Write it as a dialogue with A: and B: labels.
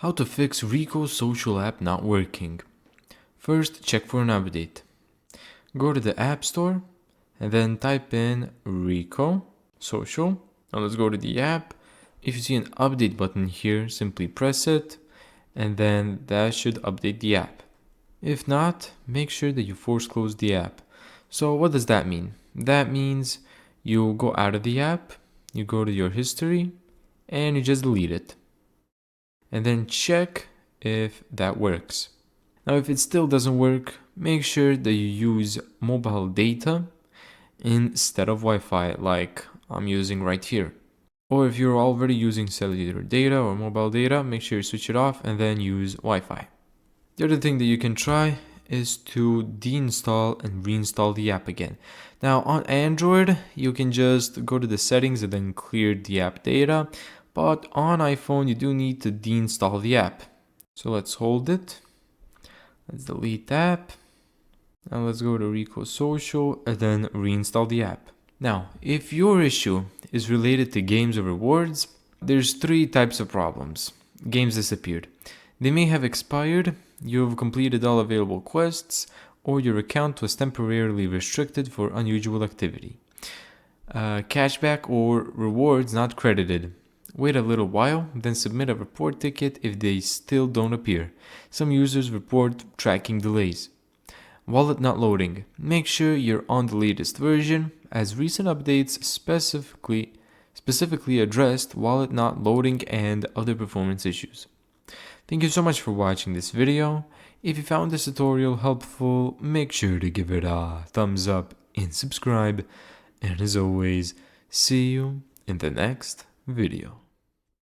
A: How to fix Reco social app not working. First, check for an update. Go to the App Store and then type in Reco social. Now let's go to the app. If you see an update button here, simply press it and then that should update the app. If not, make sure that you force close the app. So what does that mean? That means you go out of the app, you go to your history, and you just delete it. And then check if that works. Now if it still doesn't work, make sure that you use mobile data instead of Wi-Fi like I'm using right here. Or if you're already using cellular data or mobile data, make sure you switch it off and then use Wi-Fi. The other thing that you can try is to deinstall and reinstall the app again. Now on Android, you can just go to the settings and then clear the app data. But on iPhone, you do need to deinstall the app. So let's hold it. Let's delete the app. Now let's go to Reco Social and then reinstall the app. Now, if your issue is related to games or rewards, there's 3 types of problems. Games disappeared. They may have expired, you've completed all available quests, or your account was temporarily restricted for unusual activity. Cashback or rewards not credited. Wait a little while, then submit a report ticket if they still don't appear. Some users report tracking delays. Wallet not loading. Make sure you're on the latest version, as recent updates specifically addressed wallet not loading and other performance issues. Thank you so much for watching this video. If you found this tutorial helpful, make sure to give it a thumbs up and subscribe. And as always, see you in the next video.